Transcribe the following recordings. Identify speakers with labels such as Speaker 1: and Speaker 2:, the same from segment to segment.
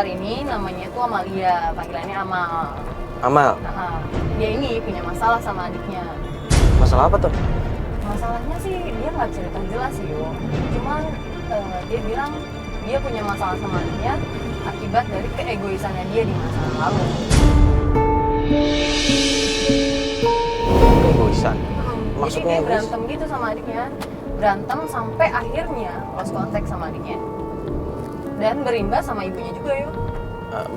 Speaker 1: ini namanya tuh Amalia, panggilannya Amal.
Speaker 2: Amal,
Speaker 1: Nah, dia ini punya masalah sama adiknya.
Speaker 2: masalah apa tuh?
Speaker 1: Masalahnya sih dia nggak cerita jelas sih, Yo. Cuman dia bilang dia punya masalah sama adiknya akibat dari keegoisannya dia di masa lalu.
Speaker 2: Keegoisan.
Speaker 1: Jadi
Speaker 2: Maksudnya
Speaker 1: dia
Speaker 2: egois?
Speaker 1: berantem gitu sama adiknya, berantem sampai akhirnya lost contact sama adiknya. Dan berimbas sama ibunya juga, Yo.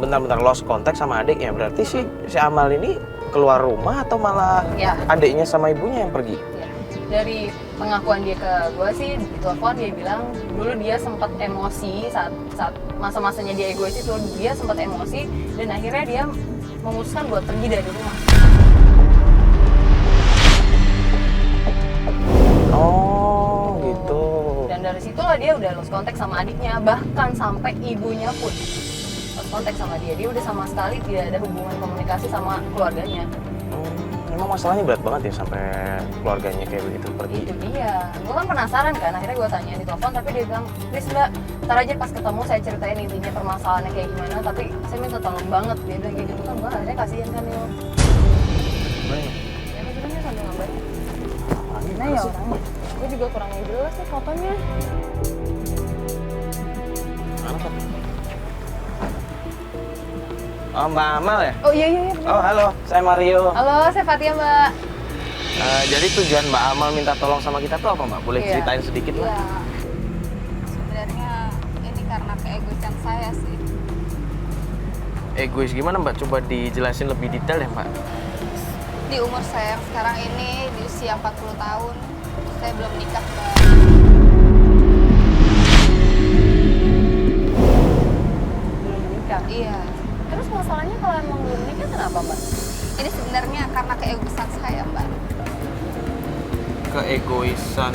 Speaker 2: Bentar-bentar lost contact sama adiknya. Berarti sih si Amal ini keluar rumah atau malah
Speaker 1: Ya.
Speaker 2: adiknya sama ibunya yang pergi?
Speaker 1: Ya. Dari pengakuan dia ke gue sih di telepon dia bilang dulu dia sempat emosi saat masa-masanya dia egois itu, dia sempat emosi dan akhirnya dia memutuskan buat pergi dari rumah.
Speaker 2: Oh, gitu.
Speaker 1: Dan dari situlah dia udah lost contact sama adiknya, bahkan sampai ibunya pun lost contact sama dia. Dia udah sama sekali tidak ada hubungan komunikasi sama keluarganya.
Speaker 2: Emang masalahnya berat banget ya sampai keluarganya kayak begitu pergi.
Speaker 1: Itu dia. Gue kan penasaran kan, akhirnya gue tanya di telepon, tapi dia bilang, please mbak, ntar aja pas ketemu saya ceritain intinya permasalahannya kayak gimana, tapi saya minta tolong banget. Dia bilang kayak gitu kan, gue akhirnya kasihan kan, Yo. Ya kebetulannya sambil ngabarin. Nah ya orangnya, gue juga kurang jelas nih fotonya.
Speaker 2: Mana Pak? Oh, Mbak Amal ya?
Speaker 1: Oh iya iya. Bener.
Speaker 2: Oh, halo, saya Mario.
Speaker 1: Halo, saya Fatia mbak.
Speaker 2: Jadi tujuan Mbak Amal minta tolong sama kita tuh apa Mbak? Boleh
Speaker 1: Iya.
Speaker 2: ceritain sedikit
Speaker 3: Iya,
Speaker 2: lah?
Speaker 3: sebenarnya ini karena keegoisan saya sih.
Speaker 2: Egois gimana Mbak? Coba dijelasin lebih detail ya Mbak.
Speaker 3: Di umur saya yang sekarang ini, di usia 40 tahun, saya belum nikah, Mbak.
Speaker 1: Belum menikah.
Speaker 3: Iya,
Speaker 1: Terus masalahnya kalau emang belum menikah kenapa mbak?
Speaker 3: ini sebenarnya karena keegoisan saya, Mbak.
Speaker 2: Keegoisan,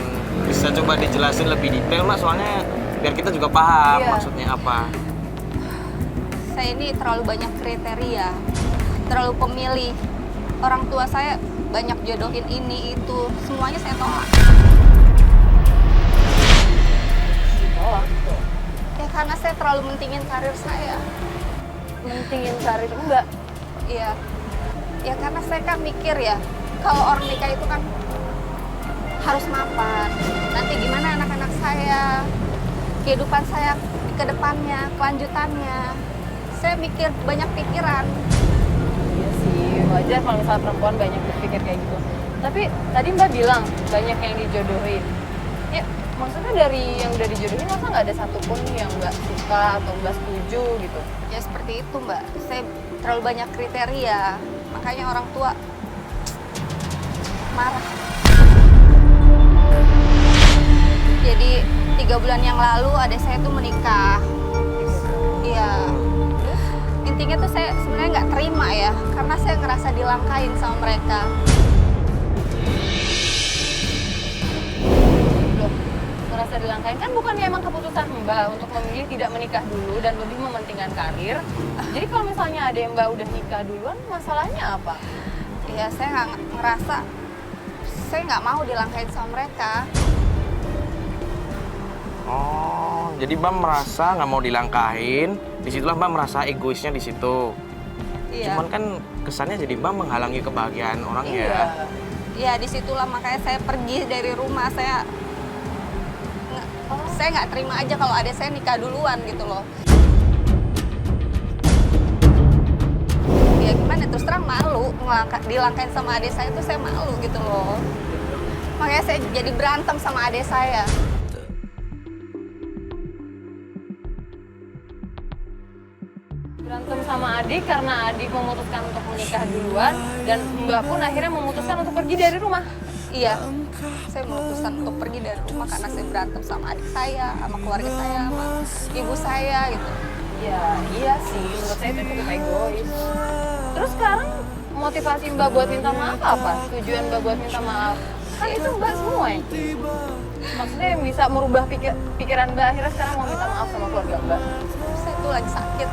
Speaker 2: bisa coba dijelasin lebih detail Mbak? Soalnya biar kita juga paham
Speaker 1: Iya.
Speaker 2: maksudnya apa.
Speaker 3: Saya ini terlalu banyak kriteria, terlalu pemilih. Orang tua saya banyak jodohin ini, itu, semuanya saya tolak.
Speaker 1: Ditolak.
Speaker 3: Ya karena saya terlalu mentingin karir saya.
Speaker 1: Mentingin karir enggak?
Speaker 3: Iya. Ya karena saya kan mikir ya, kalau orang nikah itu kan harus mapan. Nanti gimana anak-anak saya, kehidupan saya ke depannya, kelanjutannya. Saya mikir banyak pikiran.
Speaker 1: Iya sih, wajar kalau misalnya perempuan banyak berpikir kayak gitu. Tapi tadi mbak bilang banyak yang dijodohin. Ya, maksudnya dari yang udah dijodohin masa nggak ada satupun yang mbak suka atau mbak setuju gitu?
Speaker 3: Ya seperti itu, Mbak. Saya terlalu banyak kriteria, makanya orang tua marah. Jadi 3 bulan yang lalu adik saya tuh menikah. Iya. Intinya tuh saya sebenarnya nggak terima ya, karena saya ngerasa dilangkain sama mereka.
Speaker 1: Loh, merasa dilangkain kan bukannya emang keputusan mbak untuk memilih tidak menikah dulu dan lebih mementingkan karir. Jadi kalau misalnya ada yang mbak udah nikah duluan, masalahnya apa?
Speaker 3: Ya saya nggak ngerasa, saya nggak mau dilangkain sama mereka.
Speaker 2: Oh, jadi Mbak merasa nggak mau dilangkahin. Disitulah Mbak merasa egoisnya di situ.
Speaker 3: Iya.
Speaker 2: Cuman kan kesannya jadi Mbak menghalangi kebahagiaan orang
Speaker 1: Iya.
Speaker 2: ya.
Speaker 3: Ya disitulah makanya saya pergi dari rumah. Saya nggak terima aja kalau adik saya nikah duluan gitu loh. Ya gimana, terus terang malu dilangkain sama adik saya, itu saya malu gitu loh. Makanya saya jadi berantem sama adik saya.
Speaker 1: Berantem sama adik karena adik memutuskan untuk menikah duluan dan mbak pun akhirnya memutuskan untuk pergi dari rumah.
Speaker 3: Iya, saya memutuskan untuk pergi dari rumah karena saya berantem sama adik saya, sama keluarga saya, sama ibu saya gitu.
Speaker 1: Ya iya sih, menurut saya itu cukup egois. Terus sekarang motivasi mbak buat minta maaf apa? Tujuan mbak buat minta maaf? Kan itu mbak semua ya? Maksudnya yang bisa merubah pikiran mbak akhirnya sekarang mau minta maaf sama keluarga mbak.
Speaker 3: Saya tuh lagi sakit.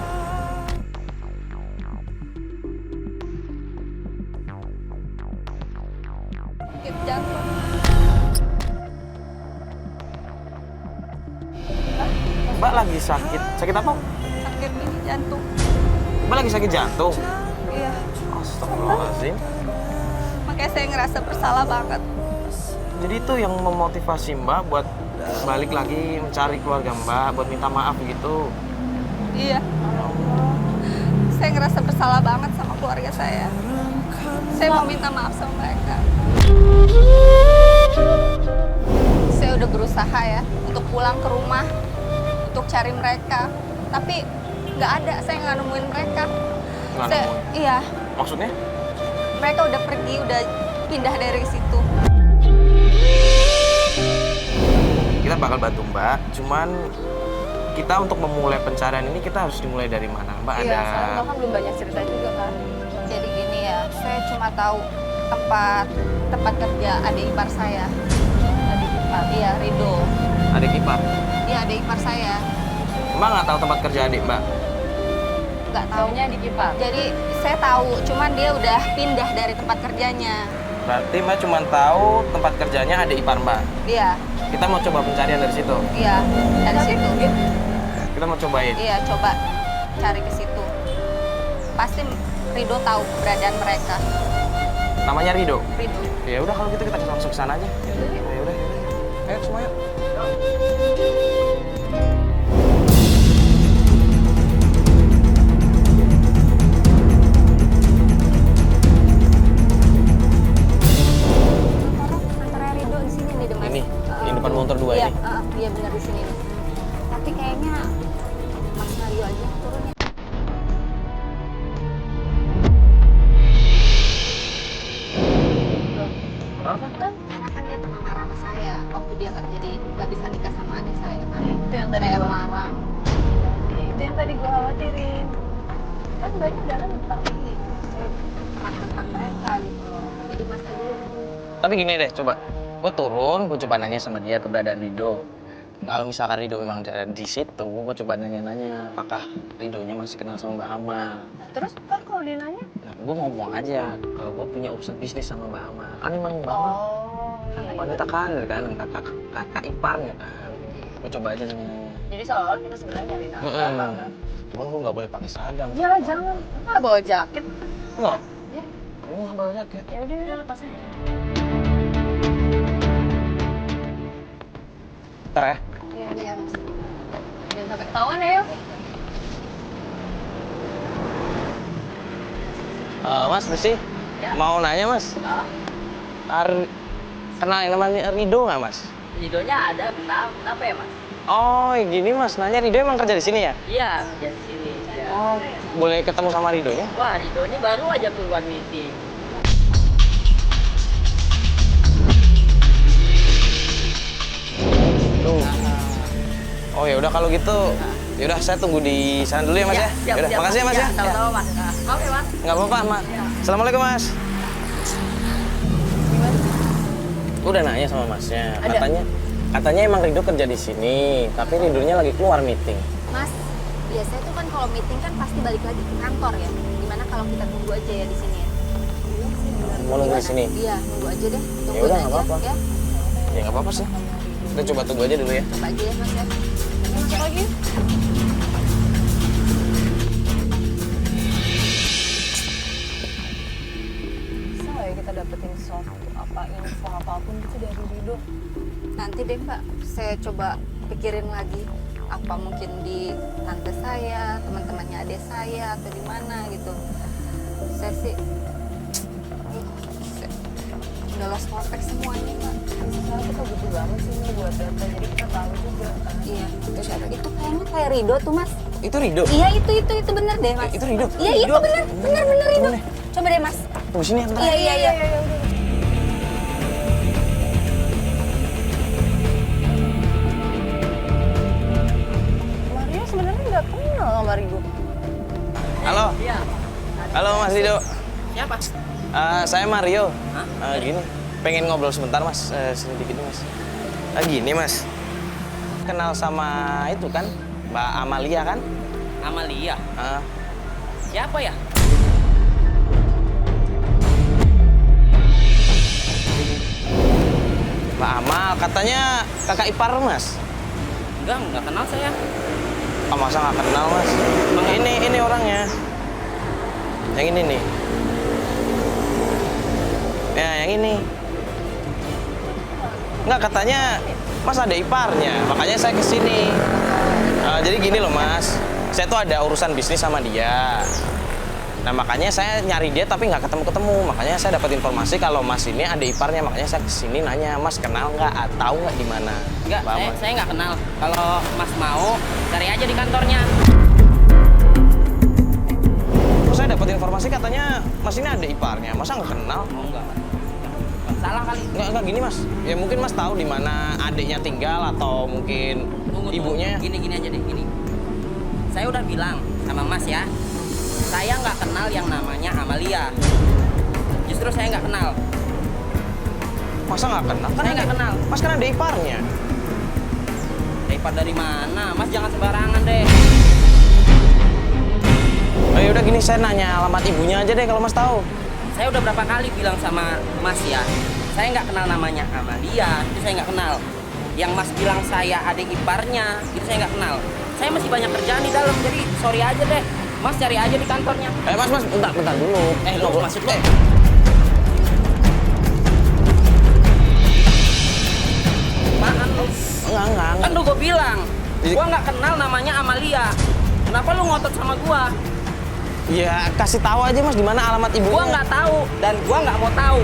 Speaker 3: Sakit jantung.
Speaker 2: Mbak lagi sakit. Sakit apa?
Speaker 3: Sakit ini. jantung.
Speaker 2: Mbak lagi sakit jantung?
Speaker 3: Iya.
Speaker 2: Astagfirullahaladzim.
Speaker 3: Makanya saya ngerasa bersalah banget.
Speaker 2: Jadi itu yang memotivasi Mbak buat balik lagi mencari keluarga Mbak, buat minta maaf gitu.
Speaker 3: Iya. Saya ngerasa bersalah banget sama keluarga saya. Saya mau minta maaf sama mereka. Saya udah berusaha ya untuk pulang ke rumah, untuk cari mereka. Tapi nggak ada, saya nggak nemuin mereka.
Speaker 2: Nggak
Speaker 3: Saya-
Speaker 2: nemuin?
Speaker 3: Iya,
Speaker 2: Maksudnya?
Speaker 3: mereka udah pergi, udah pindah dari situ.
Speaker 2: Kita bakal bantu Mbak, cuman kita untuk memulai pencarian ini kita harus dimulai dari mana? Mbak
Speaker 1: Iya,
Speaker 2: ada...
Speaker 1: soalnya Mbak kan belum banyak cerita juga kan.
Speaker 3: Jadi gini ya, saya cuma tahu tempat kerja adik ipar saya.
Speaker 1: Tadi kita.
Speaker 3: Iya, Rido.
Speaker 2: Adik ipar.
Speaker 3: Iya, adik ipar saya.
Speaker 2: Mbak nggak tahu tempat kerja adik Mbak?
Speaker 3: Nggak tahu.
Speaker 1: Taunya di Kipar.
Speaker 3: Jadi saya tahu, cuman dia udah pindah dari tempat kerjanya.
Speaker 2: Berarti Mbak cuma tahu tempat kerjanya adik ipar Mbak.
Speaker 3: Iya,
Speaker 2: Kita mau coba pencarian dari situ.
Speaker 3: iya, dari situ.
Speaker 2: Kita mau cobain.
Speaker 3: Iya, coba cari ke situ. Pasti Rido tahu keberadaan mereka.
Speaker 2: Namanya Rido.
Speaker 3: Rido.
Speaker 2: Ya udah kalau gitu kita langsung ke sana aja. Ya udah. Ayo semua yuk.
Speaker 3: Antara Rido di sini nih, Mas.
Speaker 2: Ini, di depan motor dua
Speaker 3: iya,
Speaker 2: ini.
Speaker 3: Iya, benar di sini nih. Tapi kayaknya Mas Mario aja turun ya.
Speaker 1: Apa kan?
Speaker 3: Karena kan dia pernah marah sama saya waktu dia nggak bisa nikah sama adik saya kan.
Speaker 1: Itu yang tadi
Speaker 3: Kayak
Speaker 1: gua
Speaker 3: marah.
Speaker 1: Itu yang tadi gue khawatirin. Kan banyak udah kan tapi
Speaker 3: Tentang mereka gitu loh. Jadi Mas dulu.
Speaker 2: Tapi gini deh, coba. Gue turun, gue coba nanya sama dia keberadaan Rido. Kalau misalkan Rido memang ada di situ, gue coba nanya-nanya apakah Ridonya masih kenal sama Mbak Ama.
Speaker 1: terus kan kalau dia nanya,
Speaker 2: Nah, gue ngomong aja kalau gue punya urusan bisnis sama Mbak Ama. Kan memang Mbak Ama
Speaker 1: iya.
Speaker 2: wanita karir kan, kakak iparnya kan. Gue coba aja nanya.
Speaker 1: Jadi seolah kita sebenarnya nyari nafkah.
Speaker 2: Cuman gue nggak boleh pakai seragam.
Speaker 1: Ya jangan, nggak bawa jaket.
Speaker 2: Nggak?
Speaker 1: Ya,
Speaker 2: Gue nggak bawa jaket.
Speaker 1: ya udah lepas aja.
Speaker 2: Ntar ya.
Speaker 1: Iya mas. Jangan sampai ketahuan ya yuk.
Speaker 2: Mas, Besi,
Speaker 1: Ya.
Speaker 2: mau nanya mas. Kenal yang namanya Rido nggak mas?
Speaker 4: Ridonya ada, kenapa ya mas?
Speaker 2: Oh, gini mas, nanya Rido emang kerja di sini ya?
Speaker 4: Iya, kerja di sini. Ya.
Speaker 2: Oh, boleh ketemu sama Ridonya?
Speaker 4: Wah, Rido ini baru aja keluar meeting.
Speaker 2: Tuh. Oh ya udah kalau gitu, ya udah saya tunggu di sana dulu ya mas ya.
Speaker 4: Siap,
Speaker 2: Yaudah,
Speaker 4: siap,
Speaker 2: makasih ya mas ya.
Speaker 4: Sama-sama mas. Oke mas.
Speaker 2: Nggak apa-apa mas. Assalamualaikum mas. Gue udah nanya sama masnya, katanya emang Rido kerja di sini, tapi Ridonya lagi keluar meeting.
Speaker 3: Mas, biasanya tuh kan kalau meeting kan pasti balik lagi ke kantor ya. Gimana kalau kita tunggu aja ya di sini ya?
Speaker 2: Mau nunggu di sini?
Speaker 3: Iya, tunggu aja deh.
Speaker 2: Ya udah, nggak
Speaker 3: Tungguin
Speaker 2: apa-apa.
Speaker 3: aja, ya.
Speaker 2: Ya nggak apa-apa sih. Kita coba tunggu aja dulu ya.
Speaker 3: Coba aja ya mas ya.
Speaker 1: Masuk lagi. Bisa nggak ya kita dapetin sesuatu info apapun gitu dari Rido?
Speaker 3: Nanti deh mbak, saya coba pikirin lagi. Apa mungkin di tante saya, teman-temannya adik saya, atau di mana gitu. Saya sih, udah lost contact semuanya mbak.
Speaker 1: Soalnya kita butuh banget sih ini buat data, jadi kita tahu juga kan.
Speaker 3: Iya.
Speaker 2: Itu siapa?
Speaker 3: Itu kayaknya kayak Rido tuh mas.
Speaker 2: Itu Rido?
Speaker 3: Iya itu bener deh mas.
Speaker 2: Itu Rido?
Speaker 3: Iya itu bener Rido.
Speaker 2: Mana?
Speaker 3: Coba deh mas.
Speaker 2: Tunggu sini bentar.
Speaker 3: Iya.
Speaker 1: Mario sebenarnya nggak kenal sama Rido.
Speaker 2: Halo.
Speaker 4: Iya.
Speaker 2: Halo Mas Rido.
Speaker 4: Siapa?
Speaker 2: Saya Mario.
Speaker 4: Hah?
Speaker 2: Gini, pengen ngobrol sebentar mas, sedikit mas. Gini mas, kenal sama itu kan, Mbak Amalia kan?
Speaker 4: Amalia.
Speaker 2: Ah,
Speaker 4: Siapa ya?
Speaker 2: Mbak Amal, katanya kakak ipar mas.
Speaker 4: Enggak kenal saya.
Speaker 2: Ah, masa nggak kenal mas? Ini orangnya. Yang ini nih. Ya, yang ini. Nggak, katanya mas ada iparnya, makanya saya kesini. Jadi gini loh mas, saya tuh ada urusan bisnis sama dia. Nah makanya saya nyari dia tapi nggak ketemu-ketemu. Makanya saya dapat informasi kalau mas ini ada iparnya, makanya saya kesini nanya, mas kenal nggak atau nggak di mana?
Speaker 4: Enggak, saya nggak kenal. Kalau Mas mau, cari aja di kantornya.
Speaker 2: Terus saya dapat informasi katanya mas ini ada iparnya, masa nggak kenal?
Speaker 4: Oh enggak. Salah kali.
Speaker 2: Nggak gini mas. Ya mungkin mas tahu di mana adiknya tinggal atau mungkin
Speaker 4: Tunggu.
Speaker 2: ibunya.
Speaker 4: Gini aja deh, gini. Saya udah bilang sama Mas ya, saya nggak kenal yang namanya Amalia. Justru saya nggak kenal.
Speaker 2: Masa nggak kenal?
Speaker 4: Saya nggak kenal.
Speaker 2: Mas kan ada iparnya.
Speaker 4: Ipar dari mana? Mas jangan sembarangan deh.
Speaker 2: Oh, ya udah gini, saya nanya alamat ibunya aja deh kalau mas tahu.
Speaker 4: Saya udah berapa kali bilang sama Mas ya, saya nggak kenal namanya Amalia, itu saya nggak kenal. Yang Mas bilang saya adik iparnya, itu saya nggak kenal. Saya masih banyak kerjaan di dalam, jadi sorry aja deh. Mas cari aja di kantornya.
Speaker 2: Mas, bentar dulu.
Speaker 4: Lu maksud lu? Apaan lu?
Speaker 2: Enggak.
Speaker 4: Kan lu gue bilang, gua nggak kenal namanya Amalia. Kenapa lu ngotot sama gua?
Speaker 2: Ya, kasih tahu aja mas di mana alamat ibunya.
Speaker 4: Gua nggak tahu dan gua nggak mau tahu.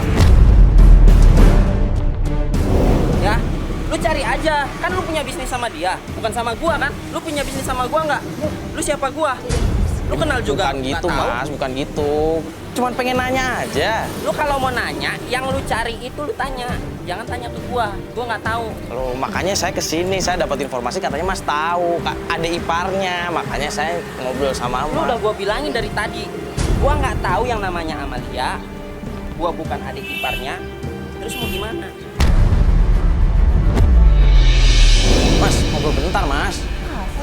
Speaker 4: Ya, lu cari aja. Kan lu punya bisnis sama dia, bukan sama gua kan? Lu punya bisnis sama gua nggak? Lu siapa gua? Lu kenal juga?
Speaker 2: Bukan
Speaker 4: Nggak
Speaker 2: gitu
Speaker 4: tahu.
Speaker 2: mas, bukan gitu. Cuman pengen nanya aja.
Speaker 4: Lu kalau mau nanya, yang lu cari itu lu tanya. Jangan tanya ke gua nggak tahu.
Speaker 2: Loh, makanya saya kesini, saya dapat informasi katanya mas tahu, ada iparnya, makanya saya ngobrol sama
Speaker 4: Lu
Speaker 2: mas.
Speaker 4: udah gua bilangin dari tadi. Gua nggak tahu yang namanya Amalia. Gua bukan adik iparnya. Terus mau gimana?
Speaker 2: Mas, ngobrol bentar mas.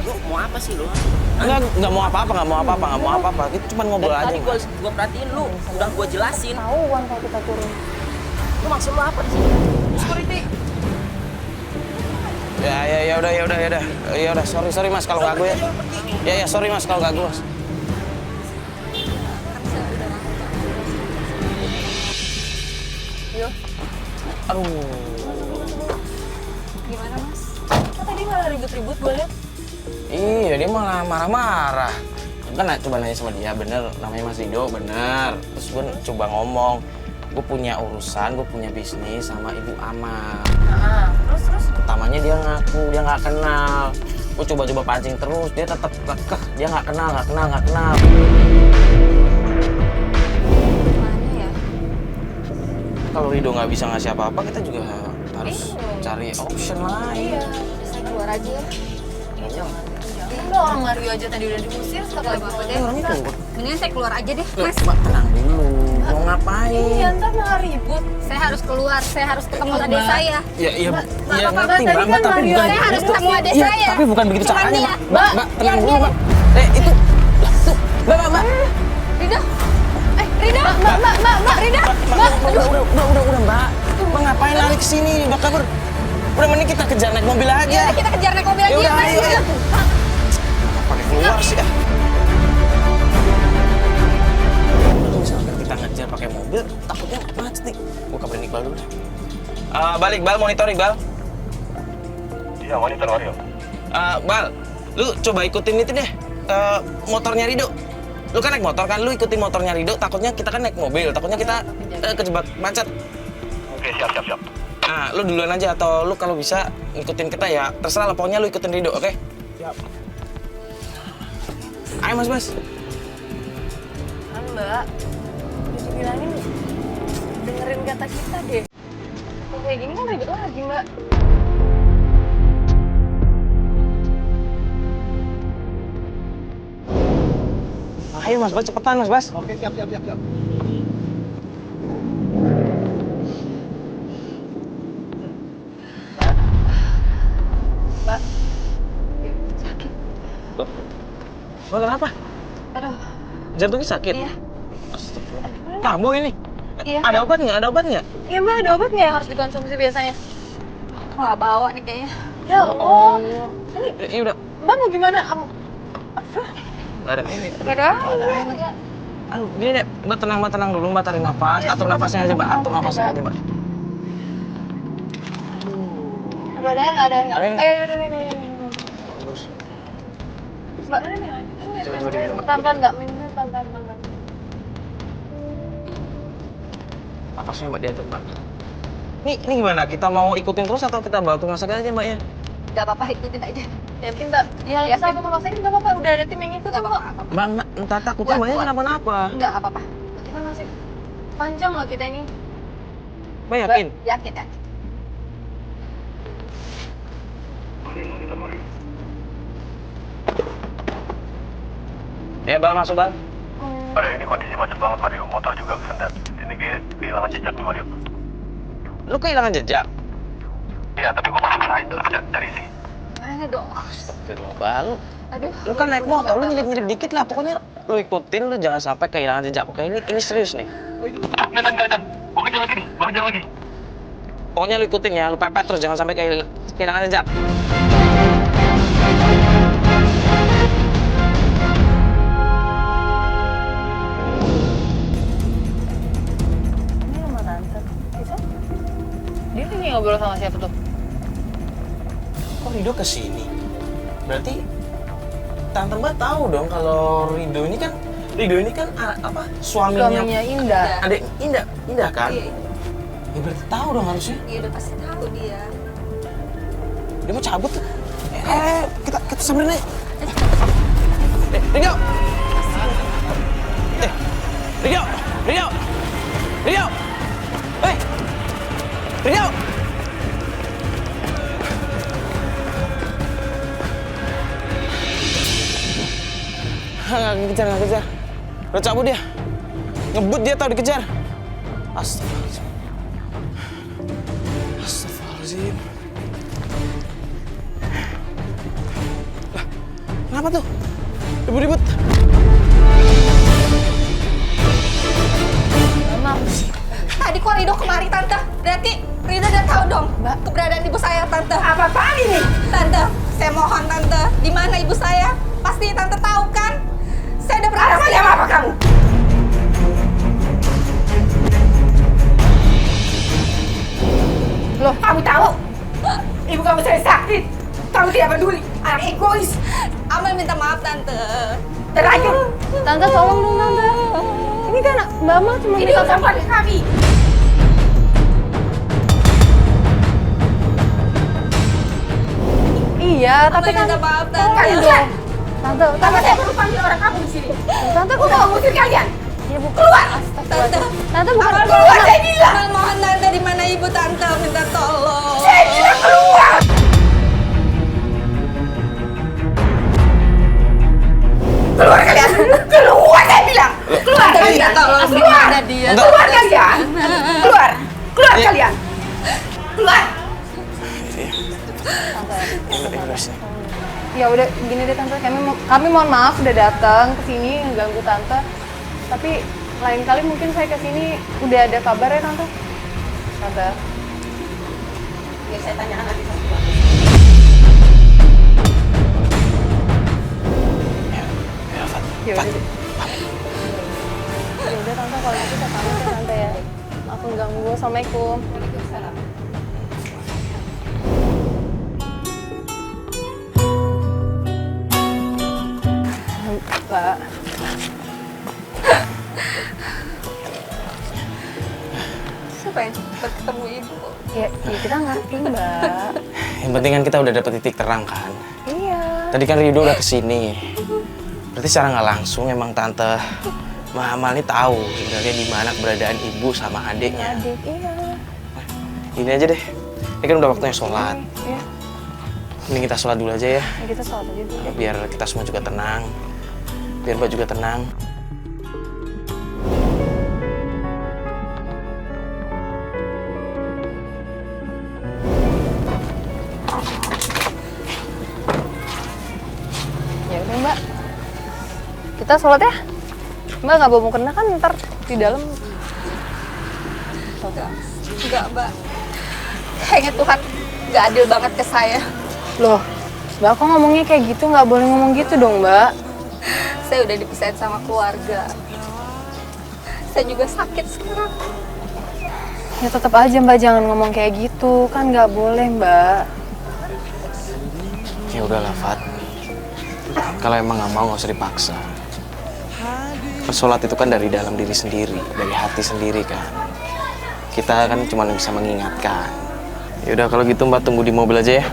Speaker 4: Lu mau apa sih lu?
Speaker 2: Nggak mau apa-apa. Kita cuma ngobrol
Speaker 4: Dari
Speaker 2: aja.
Speaker 4: tadi gua perhatiin lu, udah gua jelasin.
Speaker 1: Tahuan kalau kita turun.
Speaker 4: Lu maksud lu apa di sini? Security.
Speaker 2: Ya udah. Sorry mas kalau ganggu ya. Ya, sorry mas kalau ganggu mas.
Speaker 1: Yo,
Speaker 2: Aduh.
Speaker 1: gimana mas? Kok tadi malah ribut-ribut gue liat?
Speaker 2: Iya, dia malah marah-marah. Kan coba nanya sama dia, bener namanya Mas Rido, bener. Terus gue coba ngomong, gue punya urusan, gue punya bisnis sama Ibu Amal.
Speaker 1: Terus?
Speaker 2: Pertamanya dia ngaku, dia nggak kenal. Gue coba-coba pancing terus, dia tetap kekeh, dia nggak kenal.
Speaker 1: Gimana ya?
Speaker 2: Kalau Rido nggak bisa ngasih apa-apa, kita juga harus cari option lain.
Speaker 1: Iya, bisa keluar aja ya. Jangan. Enggak, orang Mario aja tadi udah diusir, setelah
Speaker 3: Apa-apa deh.
Speaker 2: Orangnya keluar.
Speaker 3: Mendingan saya keluar aja deh,
Speaker 2: Mas,
Speaker 3: Mas.
Speaker 2: tenang dulu. Mau ngapain?
Speaker 1: Iya, ntar malah ribut.
Speaker 3: Saya harus keluar, saya harus ketemu adik saya.
Speaker 2: Iya,
Speaker 1: Mbak,
Speaker 2: ngerti
Speaker 1: tadi
Speaker 2: Mbak,
Speaker 1: kan
Speaker 2: tapi
Speaker 1: Mario
Speaker 2: bukan
Speaker 3: saya harus
Speaker 2: begitu.
Speaker 3: ketemu adik
Speaker 2: Iya,
Speaker 3: saya.
Speaker 2: tapi bukan begitu
Speaker 3: Cuman
Speaker 2: caranya,
Speaker 3: dia.
Speaker 2: Mbak. Mbak, tenang dulu, Mbak. Itu. Mbak.
Speaker 3: Rida? Rida? Mbak, Rida?
Speaker 2: Udah, Mbak. Mbak ngapain lari ke sini? Mbak kabur. Udah, mending kita kejar naik mobil aja.
Speaker 3: Ya udah kita kejar naik mobil aja
Speaker 2: Ya
Speaker 3: ya,
Speaker 2: udah,
Speaker 3: Mas.
Speaker 2: ayo. Pakai keluar sih ah. Kalau misalkan kita ngejar pakai mobil, takutnya macet nih. Gua kabarin Iqbal dulu deh. Balik, Iqbal, monitor Iqbal.
Speaker 5: Iya, monitor Mario.
Speaker 2: Bal, lu coba ikutin itu deh, motornya Rido. Lu kan naik motor kan, lu ikutin motornya Rido, takutnya kita kan naik mobil, takutnya kita kejebak macet.
Speaker 5: Oke, siap.
Speaker 2: Nah, lu duluan aja atau lu kalau bisa ngikutin kita ya, terserah lah, pokoknya lu ikutin Rido, oke?
Speaker 5: Siap.
Speaker 2: Ayo mas.
Speaker 1: Kan Mbak, udah bilangin dengerin kata kita deh. Kalau kayak gini kan ribet lagi Mbak.
Speaker 2: Ayo mas, cepetan mas.
Speaker 5: Oke, siap.
Speaker 1: Mbak,
Speaker 2: Mbak kenapa?
Speaker 1: aduh,
Speaker 2: Jantungnya sakit?
Speaker 1: iya.
Speaker 2: Astagfirullah. Kamu ini?
Speaker 1: Iya.
Speaker 2: Ada obat nggak?
Speaker 1: Iya Mbak, ada obat nggak yang harus dikonsumsi biasanya?
Speaker 3: Wah, bawa nih kayaknya.
Speaker 1: Ya Allah.
Speaker 2: Iya udah.
Speaker 1: Mbak mau gimana?
Speaker 2: Nggak ada ini.
Speaker 3: Gak ada.
Speaker 2: Aduh, gini deh, Mbak tenang dulu, Mbak tarik nafas. Atur nafasnya aja, Mbak. Atur nafasnya aja, Mbak.
Speaker 3: Gak ada, gak ada.
Speaker 2: Ada ini.
Speaker 3: Ayo, udah.
Speaker 2: Bagus.
Speaker 3: Mbak,
Speaker 2: Coba di minum, Mbak.
Speaker 3: pelan-pelan nggak minum, pelan-pelan.
Speaker 2: Nafasnya Mbak diatur, Mbak. Ini gimana? Kita mau ikutin terus atau kita bawa ke rumah sakit aja, Mbak ya?
Speaker 3: Gak apa-apa, ikutin aja.
Speaker 1: Ya pintar. Ya sama kalau saya nggak apa-apa. Udah ada tim yang ikut
Speaker 3: Gak
Speaker 1: kok.
Speaker 3: apa-apa.
Speaker 2: Mbak, entah takutnya Mbaknya kenapa-napa.
Speaker 3: Enggak apa-apa.
Speaker 1: Kita masih panjang loh kita ini.
Speaker 2: Mbak yakin?
Speaker 3: Yakin ya?
Speaker 2: Ya, Bang, masuk, Bang.
Speaker 5: Mario, ini kondisi macet banget, Mario. Motor juga kesendat. Ini kehilangan jejak nih, Mario.
Speaker 2: Lu kehilangan jejak?
Speaker 5: Iya, tapi gua masih usahain tuh cari sih.
Speaker 3: Mana dong?
Speaker 2: Bang,
Speaker 3: Aduh.
Speaker 2: lu kan naik motor, lu nyelip-nyelip dikit lah. Pokoknya lu ikutin, lu jangan sampai kehilangan jejak. Oke, ini serius nih.
Speaker 5: Kelihatan. Gua kejar lagi nih, gua kejar lagi.
Speaker 2: Pokoknya lu ikutin ya, lu pepet terus jangan sampai kehilangan jejak.
Speaker 1: Ini rumah tante. Bisa? Dia lagi ngobrol sama siapa tuh?
Speaker 2: Kok Rido kesini? Berarti Tante Mbak tahu dong kalau Rido ini kan apa suaminya
Speaker 1: Indah.
Speaker 2: adek Indah kan?
Speaker 3: Iya.
Speaker 2: Ya berarti tahu dong harusnya.
Speaker 3: Iya udah pasti tahu dia.
Speaker 2: Dia mau cabut tuh. Kita samperin aja. Rido. Rido. Hei. Rido. Nggak kejar. Udah cabut dia. Ngebut dia tau dikejar. Astagfirullahaladzim. Lah, kenapa tuh? Ribut-ribut.
Speaker 1: Mama.
Speaker 3: Tadi kok Rido kemari, Tante? Berarti Rido udah tahu dong keberadaan ibu saya, Tante. Apa-apaan ini? Tante, saya mohon, Tante. Di mana ibu saya? Pasti Tante tahu kan? Saya udah pernah kasih apa kamu?
Speaker 1: Loh,
Speaker 6: Kamu tahu? Ibu kamu saya sakit. Kamu tidak peduli. Anak egois.
Speaker 3: Amal minta maaf, Tante.
Speaker 6: Terlanjur.
Speaker 1: Tante tolong dong Tante. Ini kan Mama cuma
Speaker 6: Ini
Speaker 1: minta
Speaker 6: urusan keluarga kami.
Speaker 1: Iya, tapi
Speaker 3: Amal
Speaker 1: kan
Speaker 3: minta maaf, Tante.
Speaker 6: Kalian
Speaker 1: dong.
Speaker 6: lihat.
Speaker 1: Tante,
Speaker 6: Karena saya perlu panggil orang kamu di sini.
Speaker 1: Tante
Speaker 6: Aku mau mengusir kalian.
Speaker 1: Ya bukan.
Speaker 3: Keluar!
Speaker 1: Astagfirullah.
Speaker 3: Tante.
Speaker 1: Tante bukan.
Speaker 3: Amal
Speaker 6: Keluar, saya bilang.
Speaker 3: Amal mohon, Tante. Di mana ibu, Tante? Minta tolong.
Speaker 6: Saya bilang keluar. Keluar kalian. Keluar saya bilang. Keluar
Speaker 3: Tante minta
Speaker 6: kalian.
Speaker 3: tolong. Di
Speaker 6: Keluar.
Speaker 3: mana dia?
Speaker 6: Keluar kalian. Keluar. Keluar
Speaker 2: Iya.
Speaker 6: kalian. Keluar.
Speaker 1: Ya udah gini deh Tante, kami mohon maaf udah datang ke sini ngeganggu Tante. Tapi lain kali mungkin saya ke sini udah ada kabar ya Tante. Tante.
Speaker 6: Ya saya tanyakan nanti satu.
Speaker 1: Ya udah deh. Ya udah Tante kalau gitu saya pamit ya Tante ya. Maaf mengganggu. Assalamualaikum.
Speaker 3: Waalaikumsalam.
Speaker 1: Pak.
Speaker 3: Siapa yang cepat ketemu ibu?
Speaker 1: Ya kita ngerti Mbak.
Speaker 2: Yang penting kan kita udah dapet titik terang kan.
Speaker 1: Iya.
Speaker 2: Tadi kan Rido udah kesini. Berarti secara nggak langsung emang Tante Mbak Amal ini tahu sebenarnya di mana keberadaan ibu sama adiknya.
Speaker 1: Adik, iya.
Speaker 2: Ini aja deh. Ini kan udah waktunya sholat.
Speaker 1: Iya.
Speaker 2: Ini kita sholat dulu aja ya.
Speaker 1: Ya, kita sholat aja dulu.
Speaker 2: Biar kita semua juga tenang. Biar Mbak juga tenang.
Speaker 1: Ya udah Mbak. Kita sholat ya. Mbak nggak bawa mukena kan ntar di dalam.
Speaker 3: Enggak, Mbak. Kayaknya Tuhan nggak adil banget ke saya.
Speaker 1: Loh, Mbak kok ngomongnya kayak gitu? Nggak boleh ngomong gitu dong Mbak.
Speaker 3: Saya udah dipisahin sama keluarga. Saya juga sakit sekarang.
Speaker 1: Ya tetap aja Mbak, jangan ngomong kayak gitu. Kan nggak boleh Mbak.
Speaker 2: Ya udahlah, Fat. Kalau emang nggak mau, nggak usah dipaksa. Sholat itu kan dari dalam diri sendiri, dari hati sendiri kan. Kita kan cuma bisa mengingatkan. Ya udah kalau gitu Mbak tunggu di mobil aja ya.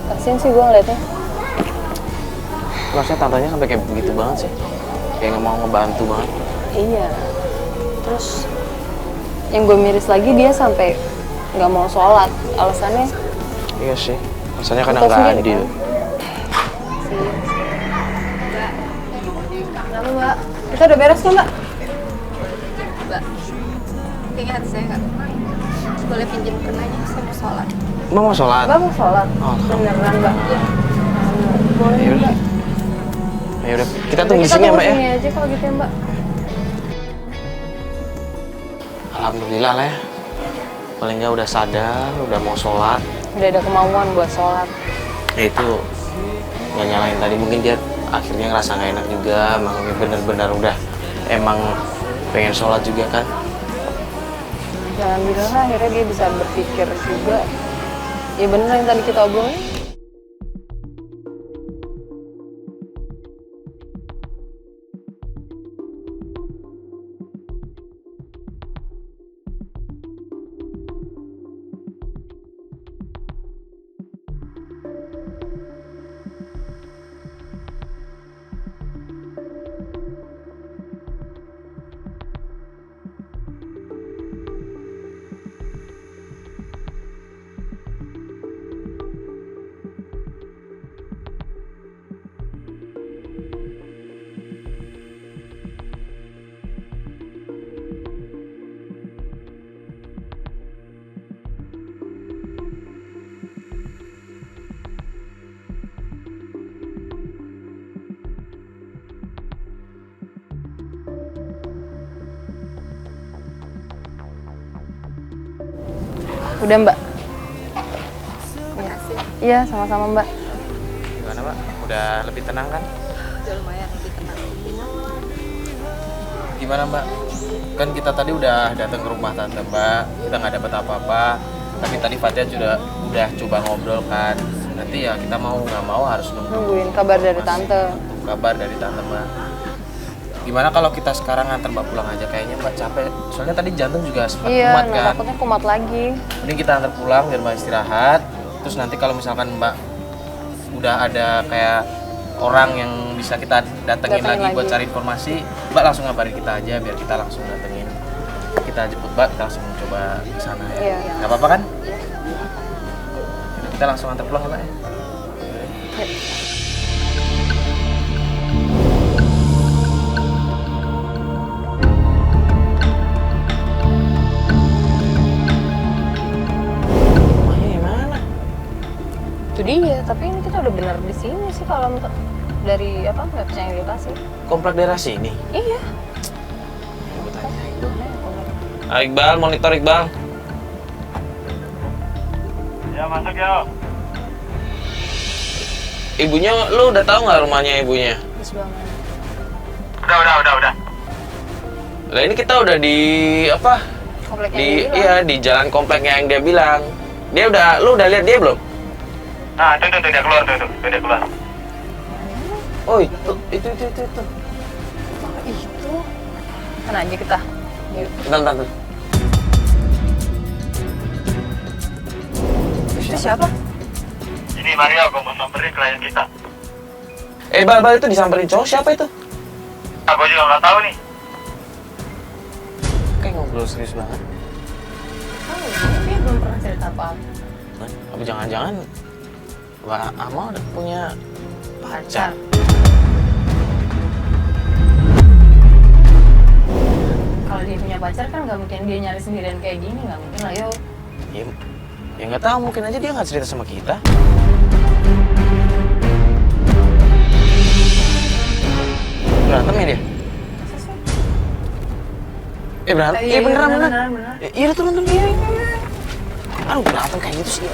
Speaker 1: Kasian sih gue ngeliatnya.
Speaker 2: Harusnya tantenya sampai kayak begitu banget sih. Kayak nggak mau ngebantu banget.
Speaker 1: Iya. Terus yang gue miris lagi dia sampai nggak mau sholat. Alasannya
Speaker 2: Iya sih. Rasanya kan
Speaker 1: Tahu
Speaker 2: nggak
Speaker 1: sendiri,
Speaker 2: adil.
Speaker 1: kenapa Mbak? Kita udah beres kan Mbak?
Speaker 3: Mbak, ingat saya nggak? Boleh pinjam kenanya, saya mau sholat.
Speaker 2: Emang mau sholat?
Speaker 1: Mbak mau sholat?
Speaker 2: Oh,
Speaker 1: Beneran Mbak? Boleh
Speaker 2: Ya udah.
Speaker 1: Mbak.
Speaker 2: Ya udah, kita tunggu di sini ya Mbak ya.
Speaker 1: Kita tunggu sini aja kalau gitu ya Mbak.
Speaker 2: Alhamdulillah lah ya. Paling nggak udah sadar, udah mau sholat.
Speaker 1: Udah ada kemauan buat sholat.
Speaker 2: Ya itu nggak nyalain tadi, mungkin dia akhirnya ngerasa nggak enak juga. Emang bener-bener udah emang pengen sholat juga kan.
Speaker 1: Ya alhamdulillah akhirnya dia bisa berpikir juga. Ya bener yang tadi kita obrolin. Udah Mbak? Iya, sama-sama Mbak.
Speaker 2: Gimana Mbak? Udah lebih tenang kan?
Speaker 3: Udah lumayan lebih tenang.
Speaker 2: Gimana Mbak? Kan kita tadi udah datang ke rumah tante Mbak, kita nggak dapat apa-apa. Tapi tadi Fatia udah coba ngobrol kan. Nanti ya kita mau nggak mau harus
Speaker 1: Nungguin kabar dari tante.
Speaker 2: kabar dari tante Mbak. Gimana kalau kita sekarang nganter Mbak pulang aja? Kayaknya Mbak capek. Soalnya tadi jantung juga sempat
Speaker 1: Iya,
Speaker 2: kumat kan.
Speaker 1: takutnya kumat lagi.
Speaker 2: Mending kita antar pulang biar Mbak istirahat. Terus nanti kalau misalkan Mbak udah ada kayak orang yang bisa kita datengin lagi buat cari informasi, Mbak langsung ngabarin kita aja biar kita langsung datengin. Kita jemput Mbak, kita langsung coba ke sana ya.
Speaker 1: Iya.
Speaker 2: Nggak apa-apa kan? Kita langsung antar pulang ya Mbak ya. Rumahnya di mana?
Speaker 1: Itu dia, tapi ini kita udah bener di sini sih kalau dari apa maps yang dikasih.
Speaker 2: Komplek daerah sini.
Speaker 1: Iya.
Speaker 2: Gue tanya itu. Iqbal, monitor Iqbal.
Speaker 5: Ya masuk ya.
Speaker 2: Ibunya, lu udah tahu nggak rumahnya ibunya?
Speaker 1: Di sebelah mana?
Speaker 5: Udah.
Speaker 2: Lah ini kita udah di apa?
Speaker 1: Kompleknya
Speaker 2: Di
Speaker 1: dia bilang.
Speaker 2: iya di jalan kompleknya yang dia bilang. Lu udah lihat dia belum?
Speaker 5: Nah, tuh dia keluar tuh dia keluar.
Speaker 2: Oh itu.
Speaker 1: Itu. Kan aja kita. Yuk.
Speaker 2: Bentar.
Speaker 1: Itu siapa?
Speaker 5: Ini Mario, gue mau samperin klien kita.
Speaker 2: Bal itu disamperin cowok siapa itu?
Speaker 5: Aku juga nggak tahu nih.
Speaker 2: Kayak ngobrol serius banget.
Speaker 1: Oh, dia belum pernah cerita apa-apa.
Speaker 2: Apa jangan-jangan Mbak Amal udah punya pacar?
Speaker 1: Kalau dia punya pacar kan nggak mungkin dia nyari sendirian kayak gini, nggak mungkin lah yo.
Speaker 2: Ya nggak tahu, mungkin aja dia nggak cerita sama kita. Berantem ya dia? Berantem? Iya beneran. Iya turun. Aduh berantem kayak gitu sih.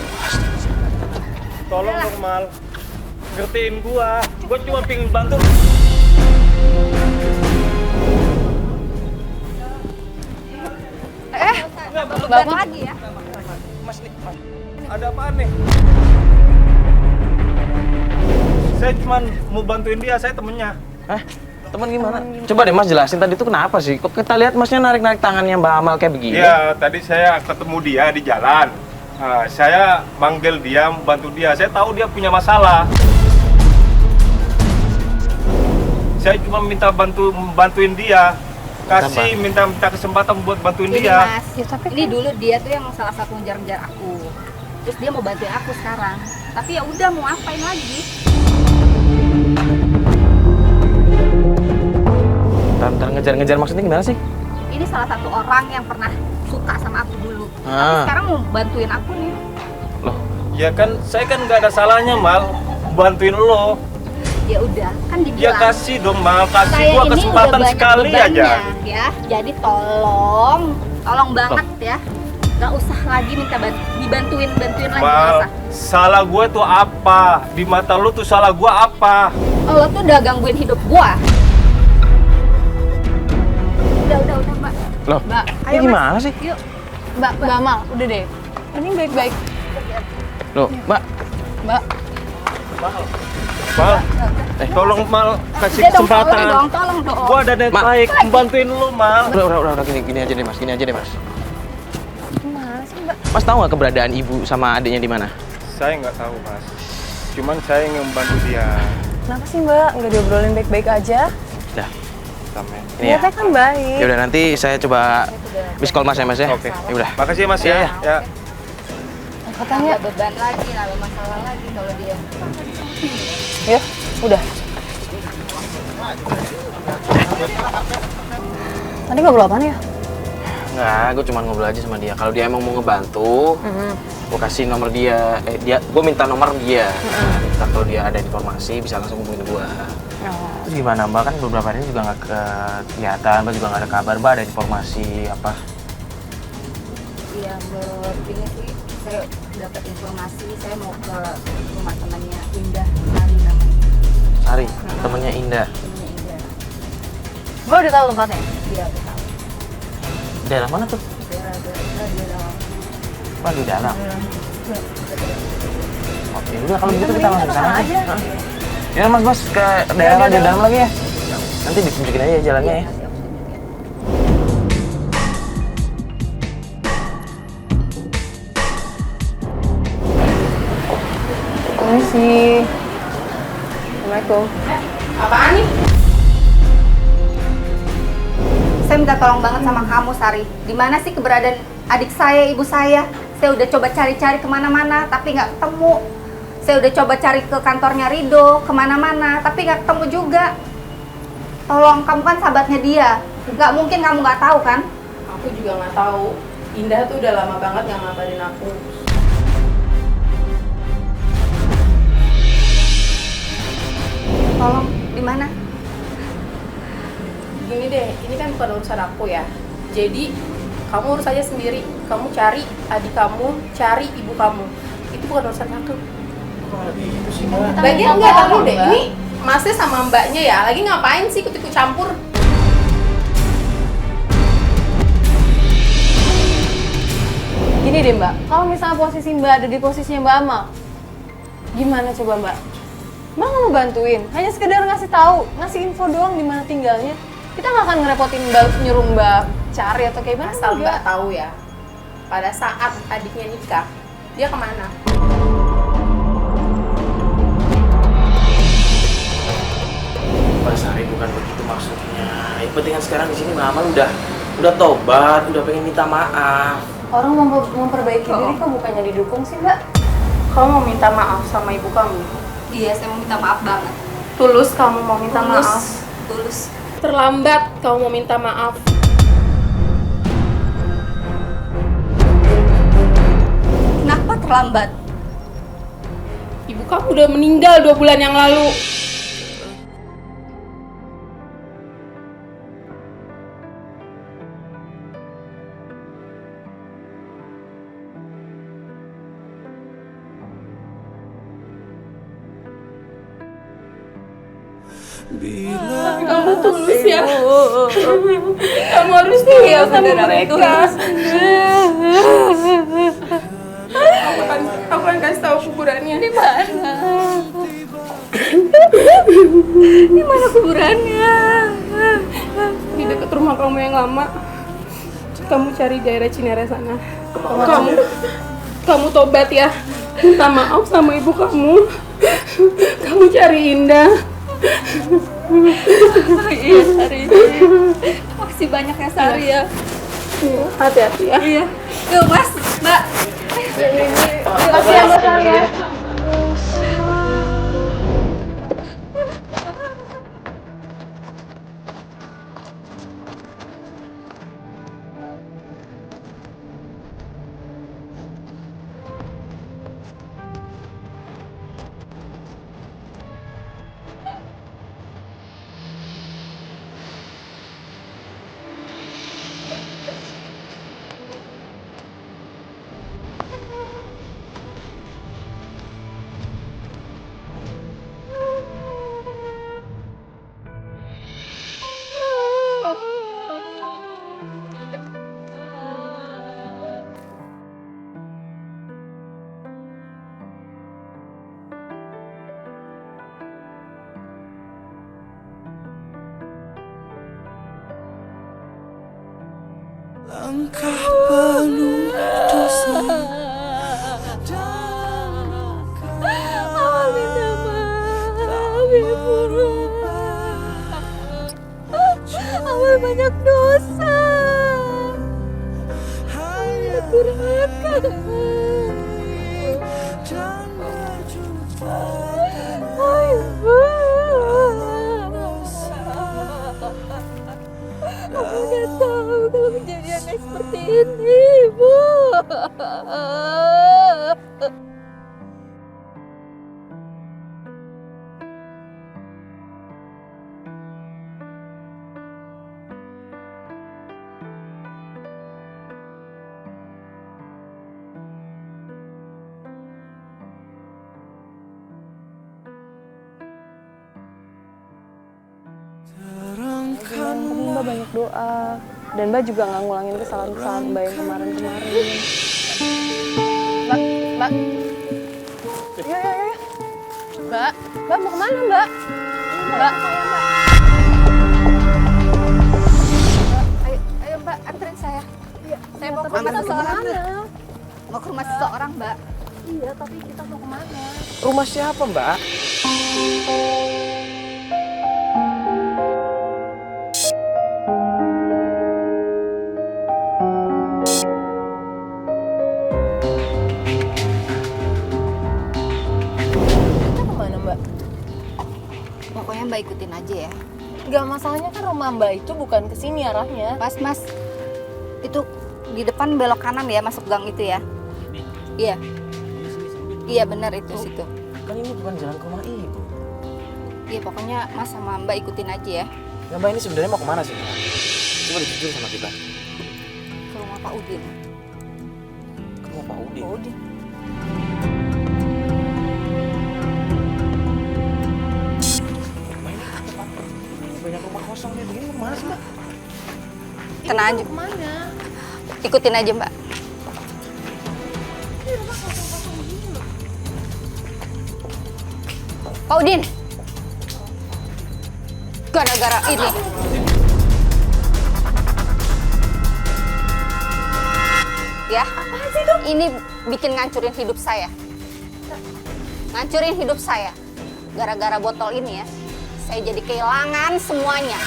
Speaker 7: Tolong normal, ngertiin gua cuma pengen bantu.
Speaker 3: Bapak lagi ya.
Speaker 7: Mas, ada apaan nih? Saya cuma mau bantuin dia, saya temennya.
Speaker 2: Hah? Teman gimana? Coba deh Mas jelasin tadi itu kenapa sih? Kok kita lihat Masnya narik-narik tangannya Mbak Amal kayak begini?
Speaker 7: Iya, tadi saya ketemu dia di jalan. Saya manggil dia, bantu dia. Saya tahu dia punya masalah. Saya cuma bantuin dia. Minta kesempatan buat bantuin
Speaker 3: Ini
Speaker 7: dia.
Speaker 3: Mas, ini dulu dia tuh yang salah satu ngejar-ngejar aku. Terus dia mau bantuin aku sekarang. Tapi ya udah mau apain lagi?
Speaker 2: Bentar ngejar-ngejar maksudnya gimana sih?
Speaker 3: Ini salah satu orang yang pernah suka sama aku dulu. Tapi sekarang mau bantuin aku nih.
Speaker 2: Loh,
Speaker 7: Ya kan, saya kan nggak ada salahnya, Mal. Bantuin lo.
Speaker 3: Ya udah, kan dibilang.
Speaker 7: Ya kasih dong, Mal. Kasih
Speaker 3: saya
Speaker 7: gua
Speaker 3: ini
Speaker 7: kesempatan
Speaker 3: udah banyak
Speaker 7: sekali
Speaker 3: bebannya,
Speaker 7: aja.
Speaker 3: Ya, jadi tolong banget ya. Gak usah lagi minta bantuin lagi, nggak
Speaker 7: Mal,
Speaker 3: usah.
Speaker 7: salah gue tuh apa? Di mata lu tuh salah gue apa?
Speaker 3: Lo tuh udah gangguin hidup gua. Udah, Mbak.
Speaker 2: loh,
Speaker 1: Mbak,
Speaker 2: ini gimana sih?
Speaker 3: Yuk.
Speaker 1: Mbak Amal, udah deh. Ini baik-baik.
Speaker 2: Loh, Mbak,
Speaker 1: Mbak,
Speaker 7: Mal, tolong Mal kasih
Speaker 3: Udah dong,
Speaker 7: kesempatan.
Speaker 3: tolong dong.
Speaker 7: Gua ada niat
Speaker 2: Ma.
Speaker 7: baik, bantuin lu, Mal.
Speaker 2: udah gini aja deh Mas,
Speaker 1: gimana sih Mbak?
Speaker 2: Mas tahu nggak keberadaan ibu sama adiknya di mana?
Speaker 7: Saya nggak tahu, Mas. Cuman saya ingin membantu dia.
Speaker 1: Kenapa sih Mbak? Nggak diobrolin baik-baik aja?
Speaker 2: Dah,
Speaker 7: Sampai.
Speaker 2: ini ya.
Speaker 1: Niatnya kan baik.
Speaker 2: Ya udah nanti saya coba miss call Mas ya Mas ya.
Speaker 7: Oke.
Speaker 2: Ya udah.
Speaker 7: Makasih ya, Mas
Speaker 2: Iya,
Speaker 7: ya. Ya.
Speaker 1: Katanya,
Speaker 3: Nambah beban lagi, nambah masalah lagi kalau dia.
Speaker 1: ya udah. Tadi ngobrol apaan ya?
Speaker 2: Enggak, gue cuma ngobrol aja sama dia. Kalau dia emang mau ngebantu, gue kasih nomor dia. Gue minta nomor dia. Nah, kalau dia ada informasi bisa langsung hubungin gue. Terus gimana Mbak? Kan beberapa hari ini juga nggak kelihatan, Mbak juga nggak ada kabar, Mbak ada informasi apa?
Speaker 3: Iya, menurut ini sih saya dapat informasi, saya mau ke rumah temannya Indah Sari namanya.
Speaker 2: Sari, temennya Indah.
Speaker 3: Temannya Indah.
Speaker 1: Mbak udah tahu tempatnya?
Speaker 3: Dia udah tahu.
Speaker 2: Daerah mana tuh?
Speaker 3: Dia dalam.
Speaker 2: Wah, di dalam. Oke, udah kalau gitu kita langsung ke sana aja. Ya Mas, ke daerah di dalam lagi ya. Nanti ditunjukin aja jalannya ya.
Speaker 1: Permisi. Assalamualaikum.
Speaker 6: Apaan nih?
Speaker 3: Saya minta tolong banget sama kamu, Sari. Di mana sih keberadaan adik saya, ibu saya? Saya udah coba cari-cari kemana-mana, tapi nggak ketemu. Saya udah coba cari ke kantornya Rido, kemana-mana, tapi nggak ketemu juga. Tolong, kamu kan sahabatnya dia. Nggak mungkin kamu nggak tahu kan?
Speaker 6: Aku juga nggak tahu. Indah tuh udah lama banget nggak ngabarin aku.
Speaker 3: Tolong, di mana?
Speaker 6: Gini deh, ini kan bukan urusan aku ya. Jadi kamu urus aja sendiri. Kamu cari adik kamu, cari ibu kamu. Itu bukan urusan aku. Lagian nggak tahu deh. Ini Masnya sama mbaknya ya. Lagi ngapain sih ikut-ikut campur?
Speaker 1: Gini deh Mbak, kalau misalnya posisi Mbak ada di posisinya Mbak Amal, Gimana coba Mbak? Mbak nggak mau bantuin, hanya sekedar ngasih tahu, ngasih info doang di mana tinggalnya. Kita nggak akan ngerepotin Mbak, nyuruh Mbak cari atau kayak mana.
Speaker 6: Asal Mbak tahu ya, pada saat adiknya nikah, dia kemana?
Speaker 2: Mbak Sari bukan begitu maksudnya. Yang penting kan sekarang di sini Mama udah tobat, udah pengen minta maaf.
Speaker 1: Orang memperbaiki diri kok bukannya didukung sih Mbak?
Speaker 6: Kamu mau minta maaf sama ibu kamu?
Speaker 3: Iya, saya mau minta maaf banget.
Speaker 6: Tulus kamu mau minta maaf?
Speaker 3: Tulus.
Speaker 6: Terlambat kamu mau minta maaf?
Speaker 3: Kenapa terlambat?
Speaker 6: Ibu kamu udah meninggal 2 bulan yang lalu. Kamu tulus ya. Kamu harus setia sama mereka. Aku akan kasih tahu kuburannya. Di mana? Di mana kuburannya? Di dekat rumah kamu yang lama. Kamu cari daerah Cinere sana. Kamu tobat ya. Minta maaf sama ibu kamu. Kamu cari Indah.
Speaker 3: Iya, Sari. Makasih banyak ya, Sari ya.
Speaker 6: Hati-hati ya.
Speaker 3: Iya. Yuk, Mas, Mbak.
Speaker 6: Makasih ya, Mbak Sari ya.
Speaker 8: Langkah penuh dosa.
Speaker 3: Awal banyak dosa. Hanya durhaka. Aku nggak tahu kalau kejadiannya seperti ini, Bu.
Speaker 1: Mbak banyak doa. Dan Mbak juga nggak ngulangin kesalahan-kesalahan Mbak yang kemarin-kemarin. Mbak. Yuk. Mbak mau kemana Mbak? Mbak.
Speaker 3: Ayo Mbak, anterin saya. Iya. Saya mau ke rumah seseorang. Mau ke rumah seseorang, Mbak.
Speaker 1: Iya, tapi kita mau kemana?
Speaker 2: Rumah siapa, Mbak?
Speaker 3: Pokoknya Mbak ikutin aja ya.
Speaker 1: Gak, masalahnya kan rumah Mbak itu bukan ke sini arahnya.
Speaker 3: Mas, itu di depan belok kanan ya, masuk gang itu ya. Iya. Iya benar itu situ.
Speaker 2: Kan ini bukan jalan ke rumah Ibu.
Speaker 3: Iya pokoknya Mas sama Mbak ikutin aja ya.
Speaker 2: Ya Mbak, ini sebenarnya mau kemana sih? Coba dijujur sama kita.
Speaker 3: Ke rumah Pak Udin.
Speaker 2: Ke rumah Pak Udin?
Speaker 1: Pak Udin.
Speaker 2: Banyak rumah kosong nih, begini kemana sih Mbak?
Speaker 3: Tenang aja.
Speaker 1: Kemana?
Speaker 3: Ikutin aja Mbak. Pak Udin, gara-gara ini. Ya, ini bikin ngancurin hidup saya. Ngancurin hidup saya. Gara-gara botol ini ya, saya jadi kehilangan semuanya.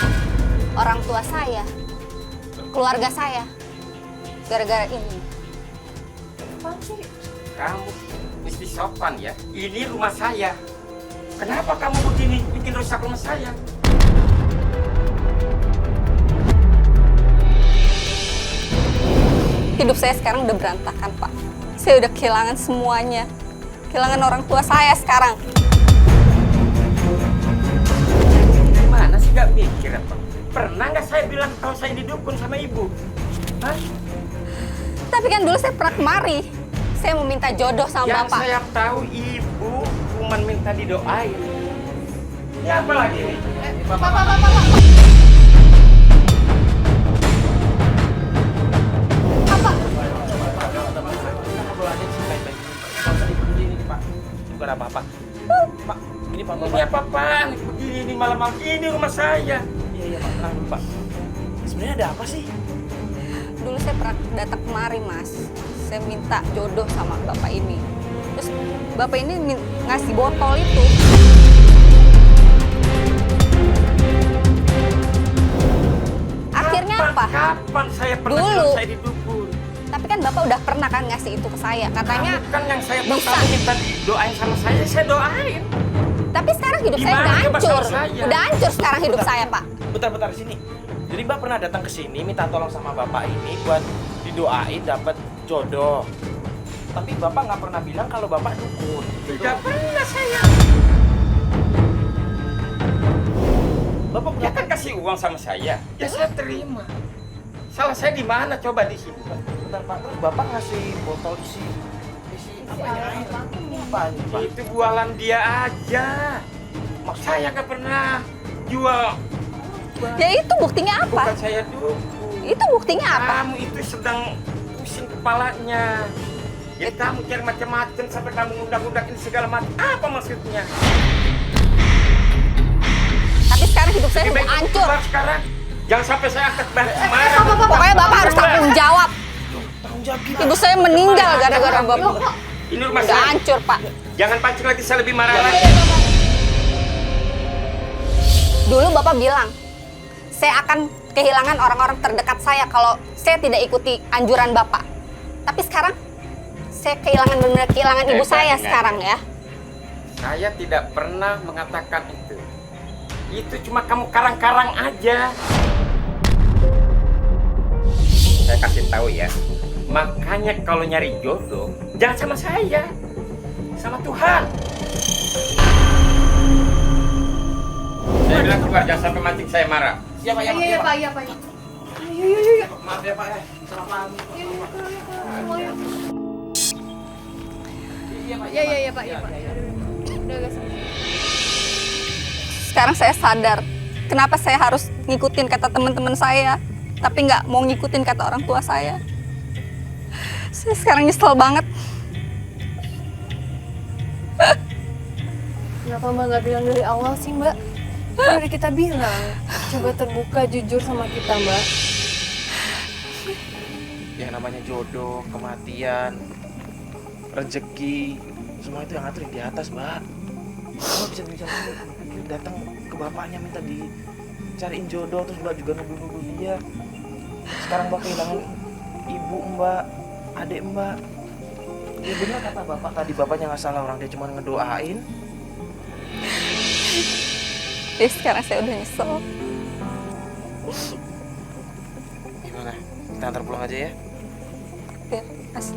Speaker 3: Orang tua saya, keluarga saya. Gara-gara ini.
Speaker 9: Kamu mesti sopan ya. Ini rumah saya. Kenapa kamu begini bikin rusak rumah saya?
Speaker 3: Hidup saya sekarang udah berantakan, Pak. Saya udah kehilangan semuanya. Kehilangan orang tua saya sekarang.
Speaker 9: Gimana sih gak mikir apa? Pernah nggak saya bilang kalau saya didukun sama ibu? Hah?
Speaker 3: Tapi kan dulu saya pernah kemari. Saya mau minta jodoh sama
Speaker 9: Yang
Speaker 3: Bapak.
Speaker 9: saya tahu ibu cuma minta didoain. Ini apa lagi nih?
Speaker 3: Bapak.
Speaker 2: Bukan apa-apa. Pak, ini Pak.
Speaker 9: Ini apa-apaan? Begini ini malam-malam ini rumah saya.
Speaker 2: Iya, Pak. Tenang dulu, Pak. Sebenarnya ada apa sih?
Speaker 3: Dulu saya pernah datang kemari, Mas. Saya minta jodoh sama Bapak ini. Terus Bapak ini ngasih botol itu. Akhirnya apa?
Speaker 9: Kapan saya pernah
Speaker 3: Dulu.
Speaker 9: bilang saya didukun?
Speaker 3: Tapi kan Bapak udah pernah kan ngasih itu ke saya. Katanya
Speaker 9: Kamu kan yang saya tahu
Speaker 3: bisa.
Speaker 9: kamu minta didoain sama saya doain.
Speaker 3: Tapi sekarang hidup saya
Speaker 9: Gimana
Speaker 3: udah
Speaker 9: coba
Speaker 3: hancur.
Speaker 9: sama saya?
Speaker 3: Udah hancur sekarang hidup saya, Pak.
Speaker 2: Bentar sini. Jadi Mbak pernah datang ke sini minta tolong sama Bapak ini buat didoain dapat jodoh. Tapi Bapak nggak pernah bilang kalau Bapak dukun.
Speaker 9: Tidak pernah saya.
Speaker 2: Bapak
Speaker 9: Dia kan kasih uang sama saya. Ya saya terima. Salah saya di mana coba di sini, Pak?
Speaker 2: bentar Pak, terus Bapak ngasih botol isi apa ya? Air. Ini apa ini, Pak?
Speaker 9: Itu jualan dia aja. Saya nggak pernah jual.
Speaker 3: Ya itu buktinya apa?
Speaker 9: Bukan saya dukun.
Speaker 3: Itu buktinya apa?
Speaker 9: Kamu itu sedang pusing kepalanya. Jadi kamu cari macam-macam sampai kamu undang-undangin segala macam. Apa maksudnya?
Speaker 3: Tapi sekarang hidup saya
Speaker 9: Lebih
Speaker 3: udah
Speaker 9: baik
Speaker 3: hancur.
Speaker 9: keluar sekarang. Jangan sampai saya angkat batu marah.
Speaker 3: Pokoknya Bapak harus tanggung jawab.
Speaker 2: Tanggung jawab kita.
Speaker 3: Ibu saya meninggal gara-gara Bapak.
Speaker 9: Ini rumah
Speaker 3: Udah
Speaker 9: saya.
Speaker 3: hancur, Pak.
Speaker 9: Jangan pancing lagi, saya lebih marah lagi.
Speaker 3: Dulu Bapak bilang, saya akan kehilangan orang-orang terdekat saya kalau saya tidak ikuti anjuran Bapak. Tapi sekarang, saya benar-benar kehilangan ibu saya sekarang ya.
Speaker 9: Saya tidak pernah mengatakan itu. Itu cuma kamu karang-karang aja. Saya kasih tahu ya. Makanya kalau nyari jodoh, jangan sama saya. Sama Tuhan. Saya bilang keluar, jangan sampai mancing saya marah.
Speaker 2: Iya Pak,
Speaker 6: Iya Pak.
Speaker 2: Maaf ya Pak ya. Selamat malam.
Speaker 6: Iya Pak. Udah guys.
Speaker 3: Sekarang saya sadar, kenapa saya harus ngikutin kata teman-teman saya, tapi nggak mau ngikutin kata orang tua saya. Saya sekarang nyesel banget.
Speaker 1: Kenapa Mbak nggak bilang dari awal sih Mbak? Kan udah kita bilang, coba terbuka jujur sama kita Mbak.
Speaker 2: Ya namanya jodoh, kematian, rezeki, semua itu yang ngatur di atas, Mbak. Mbak bisa datang ke bapaknya minta dicariin jodoh, terus Mbak juga nuduh-nuduh dia. Sekarang Mbak kehilangan ibu Mbak, adik Mbak. Ya benar kata bapak tadi, bapaknya nggak salah, orang dia cuma ngedoain.
Speaker 3: Jadi sekarang saya udah nyesel.
Speaker 2: Gimana? Kita antar pulang aja ya?
Speaker 3: Ya, Mas.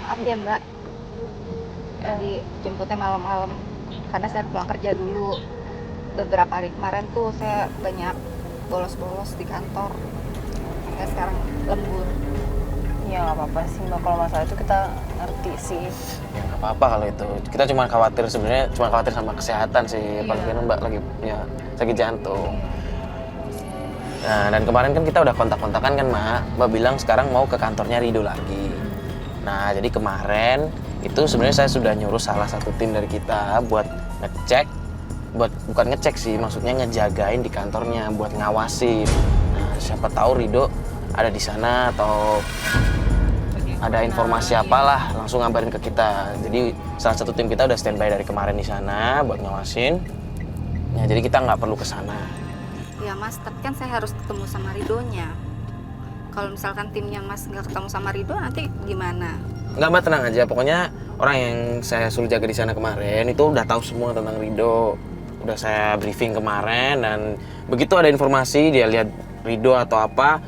Speaker 10: Maaf ya Mbak, dijemputnya malam-malam karena saya pulang kerja dulu. Beberapa hari kemarin tuh saya banyak bolos-bolos di kantor, makanya sekarang lembur.
Speaker 1: Ya nggak apa-apa sih Mbak, kalau masalah itu kita ngerti sih.
Speaker 2: Ya nggak apa-apa kalau itu. Kita cuma khawatir sebenarnya, cuma khawatir sama kesehatan sih. Apalagi kan Mbak lagi punya sakit jantung. Nah, dan kemarin kan kita udah kontak-kontakan kan Mbak bilang sekarang mau ke kantornya Rido lagi. Nah, jadi kemarin itu sebenarnya saya sudah nyuruh salah satu tim dari kita buat ngecek, bukan ngecek sih, maksudnya ngejagain di kantornya, buat ngawasin. Nah, siapa tahu Rido ada di sana atau ada informasi apalah, langsung ngabarin ke kita. Jadi salah satu tim kita udah standby dari kemarin di sana buat ngawasin. Ya, jadi kita nggak perlu ke sana.
Speaker 3: Ya Mas, tapi kan saya harus ketemu sama Ridonya. Kalau misalkan timnya Mas nggak ketemu sama Rido, nanti gimana?
Speaker 2: Nggak Mbak, tenang aja. Pokoknya orang yang saya suruh jaga di sana kemarin itu udah tahu semua tentang Rido. Udah saya briefing kemarin dan begitu ada informasi dia lihat Rido atau apa,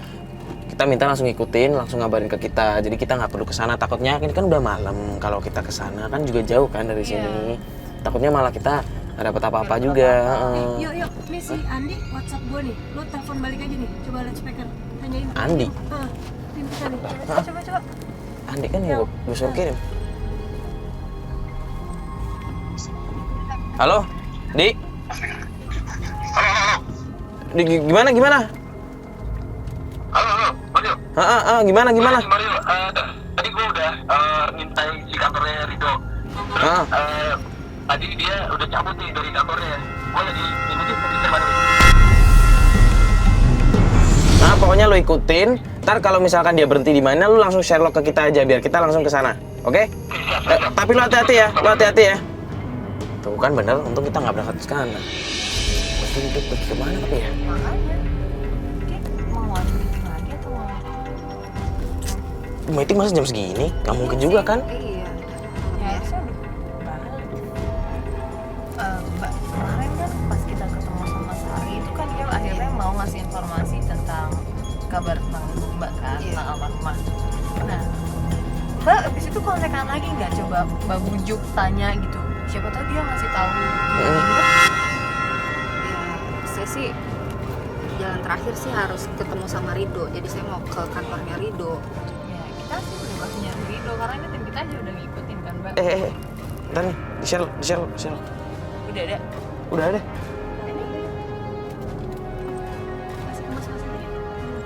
Speaker 2: kita minta langsung ikutin, langsung ngabarin ke kita. Jadi kita nggak perlu ke sana. Takutnya ini kan udah malam. Kalau kita ke sana kan juga jauh kan dari sini. Takutnya malah kita nggak dapat apa-apa juga.
Speaker 11: Yuk, nih si Andi WhatsApp gue nih. Lo telepon balik aja nih. Coba lihat speaker. Tanyain.
Speaker 2: Andi?
Speaker 11: Tim kita nih. Coba.
Speaker 2: Andi kan yang gue suruh kirim. Halo, Di? Di gimana? Halo, gimana?
Speaker 5: Mario, tadi gue udah mintain si kantornya Rido. Terus, tadi dia udah cabut nih dari kantornya. Gue lagi ngikutin petition baru.
Speaker 2: Nah, pokoknya lo ikutin. Ntar kalau misalkan dia berhenti di mana, lo langsung share log ke kita aja biar kita langsung ke sana. Oke? Tapi lo hati-hati ya. Tuh kan bener, untung kita nggak berangkat ke sana. Pasti hidup pergi kemana tapi ya?
Speaker 1: Makanya, dia mau meeting lagi atau mau?
Speaker 2: Meeting masa jam segini? Nggak mungkin juga kan?
Speaker 3: Iya.
Speaker 1: Ya harusnya udah balik. Mbak, kemarin kan pas kita ketemu sama Sari itu kan dia akhirnya mau ngasih informasi tentang kabar tentang Mbak kan, tentang almarhumah. Nah, Mbak abis itu kontekan lagi nggak? Coba Mbak bujuk tanya gitu. Siapa tahu dia ngasih tahu.
Speaker 3: Ya, saya sih jalan terakhir sih harus ketemu sama Rido. Jadi saya mau ke kantornya Rido.
Speaker 1: Ya, kita sih udah pasti nyari Rido karena ini tim kita aja udah ngikutin kan, Mbak.
Speaker 2: Ntar nih, di share.
Speaker 1: Udah ada.
Speaker 2: Udah ada.
Speaker 1: Kasih ke Mas aja.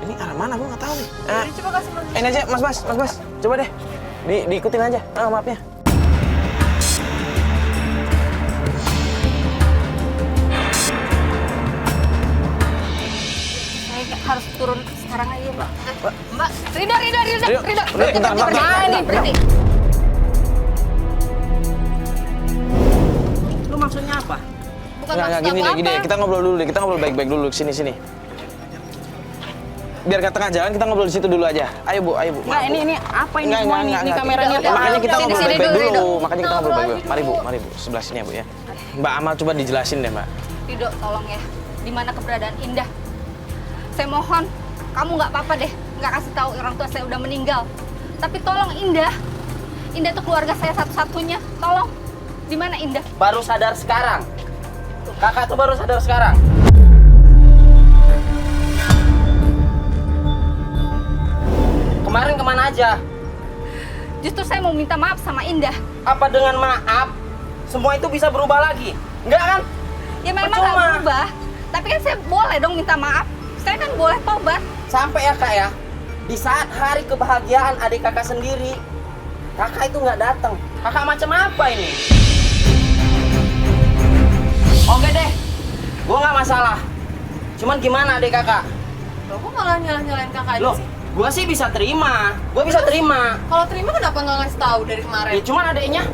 Speaker 2: Ini arah mana? Gue nggak tahu nih.
Speaker 1: Jadi coba kasih Mas.
Speaker 2: Ini aja, Mas. Coba deh. Diikutin aja. Maafnya.
Speaker 3: Harus turun sekarang aja Mbak.
Speaker 1: Mbak, Rido.
Speaker 2: Bentar.
Speaker 1: Berhenti.
Speaker 4: Lu maksudnya apa?
Speaker 1: Bukan
Speaker 2: Nggak,
Speaker 1: maksud
Speaker 2: gini
Speaker 1: aku
Speaker 2: deh.
Speaker 1: apa.
Speaker 2: Kita ngobrol dulu deh. Kita ngobrol baik-baik dulu. Sini. Biar ke tengah jalan, kita ngobrol di situ dulu aja. Ayo bu.
Speaker 4: Enggak, ini apa ini semua ini kameranya?
Speaker 2: Makanya kita ngobrol
Speaker 1: Sini
Speaker 2: baik-baik
Speaker 1: dulu,
Speaker 2: dulu. Makanya kita ngobrol
Speaker 1: Ngobrol
Speaker 2: baik-baik. Mari bu. Sebelah sini ya bu ya. Mbak Amal coba dijelasin deh Mbak.
Speaker 3: Rido, tolong ya. Di mana keberadaan Indah? Saya mohon, kamu nggak apa-apa deh, nggak kasih tahu orang tua saya udah meninggal. Tapi tolong Indah itu keluarga saya satu-satunya. Tolong, di mana Indah?
Speaker 4: Baru sadar sekarang. Kakak tuh baru sadar sekarang. Kemarin kemana aja?
Speaker 3: Justru saya mau minta maaf sama Indah.
Speaker 4: Apa dengan maaf semua itu bisa berubah lagi? Enggak kan?
Speaker 3: Ya memang nggak berubah, tapi kan saya boleh dong minta maaf. Saya kan boleh tobat.
Speaker 4: Sampai ya kak ya, di saat hari kebahagiaan adik kakak sendiri, kakak itu nggak datang. Kakak macam apa ini? Oke deh, gue nggak masalah. Cuman gimana adik kakak?
Speaker 1: Loh, kok malah nyalain kakak aja
Speaker 4: Loh,
Speaker 1: sih?
Speaker 4: gue sih bisa terima. Gue bisa terima.
Speaker 1: Kalau terima kenapa nggak ngasih tahu dari kemarin?
Speaker 4: Ya cuman adiknya.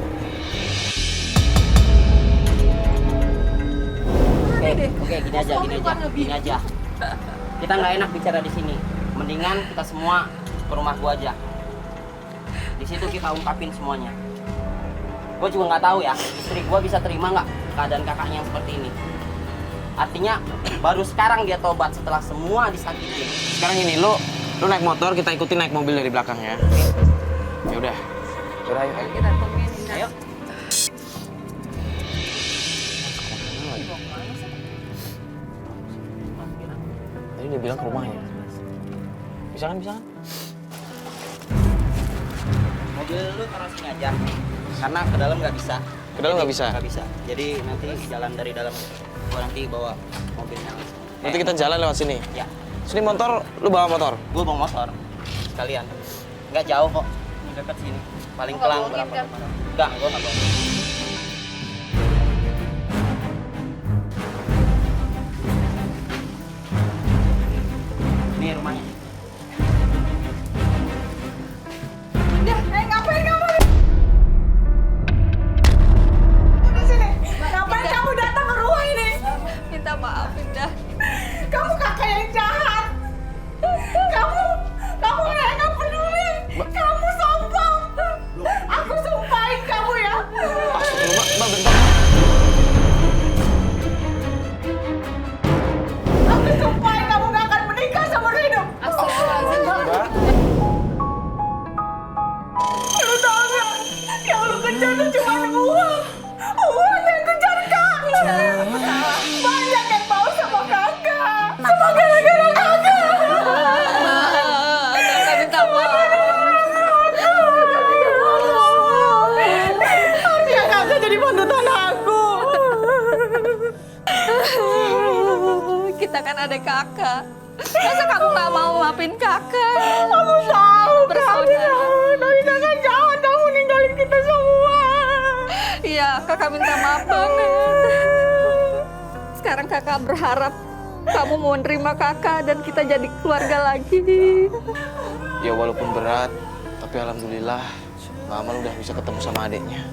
Speaker 4: Oke, gini aja. Kita nggak enak bicara di sini. Mendingan kita semua ke rumah gua aja. Di situ kita ungkapin semuanya. Gua juga nggak tahu ya, istri gua bisa terima nggak keadaan kakaknya yang seperti ini. Artinya baru sekarang dia tobat setelah semua disakitin.
Speaker 2: Sekarang ini lo naik motor, kita ikutin naik mobil dari belakang ya. Ya udah. Ayo.
Speaker 1: Kita tungguin Indah.
Speaker 4: Ayo.
Speaker 2: Tadi dia bilang ke rumahnya. Bisa kan?
Speaker 4: mobil lu taruh sini aja. Karena ke dalam nggak bisa.
Speaker 2: Ke dalam nggak bisa?
Speaker 4: Nggak bisa. Jadi nanti jalan dari dalam. Gua nanti bawa mobilnya.
Speaker 2: Nanti kita jalan lewat sini?
Speaker 4: Ya.
Speaker 2: Sini motor, lu bawa motor?
Speaker 4: Gua bawa motor. Sekalian. Nggak jauh kok. Ini dekat sini. Paling pelan berapa? Enggak, gua nggak bawa. Ini rumahnya.
Speaker 12: Ngapain kamu? Di sini. Ngapain kamu datang ke rumah ini?
Speaker 3: Minta maaf, Indah.
Speaker 12: Kamu kakak yang jahat. Kamu nggak peduli. Kamu sombong. Aku sumpahin kamu ya.
Speaker 2: Mbak, bentar.
Speaker 12: Aku sumpahin kamu nggak akan menikah seumur hidup.
Speaker 1: Astagfirullahaladzim, Mbak.
Speaker 12: Lu tahu nggak? Yang lu kejar tuh cuma uang. Uang yang kejar kakak. Banyak yang mau sama kakak. Semua gara-gara kakak.
Speaker 3: Kakak minta maaf.
Speaker 12: Harusnya kakak jadi panutan aku.
Speaker 3: Kita kan ada kakak. Masa kamu nggak mau maafin kakak?
Speaker 12: Aku tahu
Speaker 3: Bersaudara.
Speaker 12: tapi kakak jangan kamu ninggalin kita semua.
Speaker 3: Iya, kakak minta maaf banget. Sekarang kakak berharap kamu mau menerima kakak dan kita jadi keluarga lagi.
Speaker 2: Ya walaupun berat, tapi alhamdulillah Mbak Amal udah bisa ketemu sama adiknya.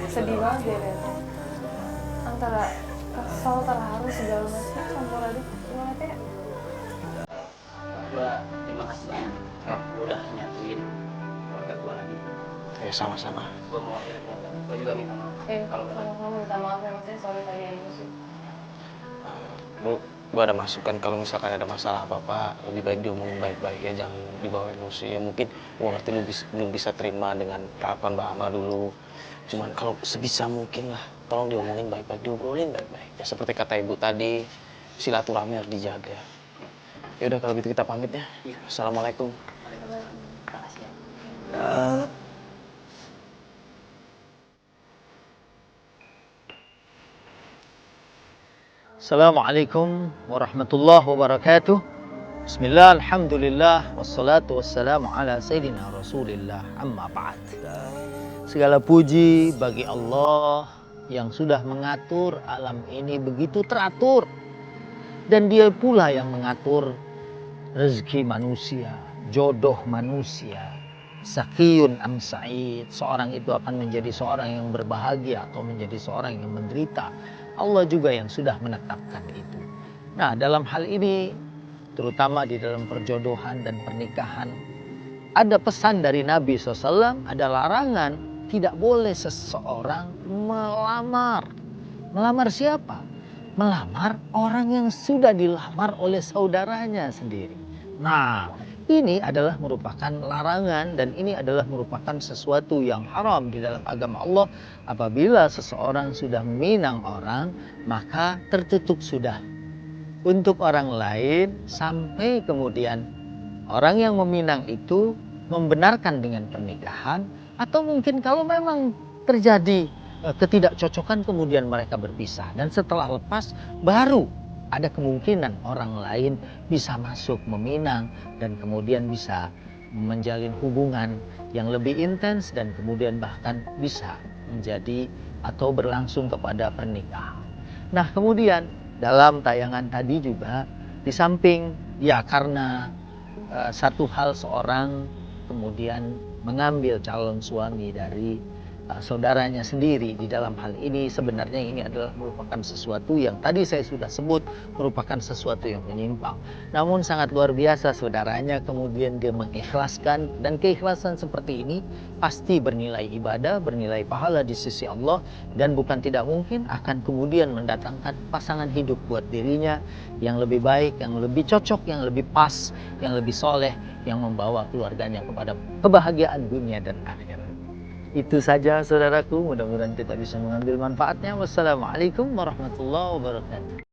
Speaker 1: Sedih banget deh, Ren. Antara kesal, terharu, segala macam campur aduk. Gimana teh?
Speaker 4: Gua terima kasih banyak. Udah nyatuin keluarga gua lagi.
Speaker 2: Ya sama-sama.
Speaker 4: Gua juga minta maaf.
Speaker 1: Kalau kamu minta maaf ya, maksudnya sorry tadi yang emosi.
Speaker 2: Bu, gua ada masukan kalau misalkan ada masalah apa-apa, lebih baik diomongin baik-baik ya, jangan dibawa emosi. Ya mungkin gua ngerti lu belum bisa terima dengan tahapan Mbak Amal dulu. Cuman kalau sebisa mungkin lah, tolong diomongin baik-baik, diobrolin baik-baik. Ya seperti kata ibu tadi, silaturahmi harus dijaga. Ya udah kalau gitu kita pamit ya. Assalamualaikum.
Speaker 13: Assalamualaikum warahmatullahi wabarakatuh. Bismillah, alhamdulillah, wassalatu wassalamu ala sayyidina rasulillah, amma ba'd. Segala puji bagi Allah yang sudah mengatur alam ini begitu teratur. Dan dia pula yang mengatur rezeki manusia, jodoh manusia. Sakiyun am sa'id, seorang itu akan menjadi seorang yang berbahagia atau menjadi seorang yang menderita. Allah juga yang sudah menetapkan itu. Nah, dalam hal ini, terutama di dalam perjodohan dan pernikahan, ada pesan dari Nabi SAW, ada larangan, tidak boleh seseorang melamar. Melamar siapa? Melamar orang yang sudah dilamar oleh saudaranya sendiri. Nah, ini adalah merupakan larangan dan ini adalah merupakan sesuatu yang haram di dalam agama Allah. Apabila seseorang sudah meminang orang, maka tertutup sudah untuk orang lain sampai kemudian orang yang meminang itu membenarkan dengan pernikahan, atau mungkin kalau memang terjadi ketidakcocokan kemudian mereka berpisah, dan setelah lepas baru ada kemungkinan orang lain bisa masuk meminang dan kemudian bisa menjalin hubungan yang lebih intens dan kemudian bahkan bisa menjadi atau berlangsung kepada pernikahan. Nah, kemudian dalam tayangan tadi juga di samping ya karena satu hal seorang kemudian mengambil calon suami dari saudaranya sendiri, di dalam hal ini sebenarnya ini adalah merupakan sesuatu yang tadi saya sudah sebut merupakan sesuatu yang menyimpang. Namun sangat luar biasa saudaranya kemudian dia mengikhlaskan, dan keikhlasan seperti ini pasti bernilai ibadah, bernilai pahala di sisi Allah, dan bukan tidak mungkin akan kemudian mendatangkan pasangan hidup buat dirinya yang lebih baik, yang lebih cocok, yang lebih pas, yang lebih soleh, yang membawa keluarganya kepada kebahagiaan dunia dan akhirat. Itu saja saudaraku, mudah-mudahan kita bisa mengambil manfaatnya. Wassalamualaikum warahmatullahi wabarakatuh.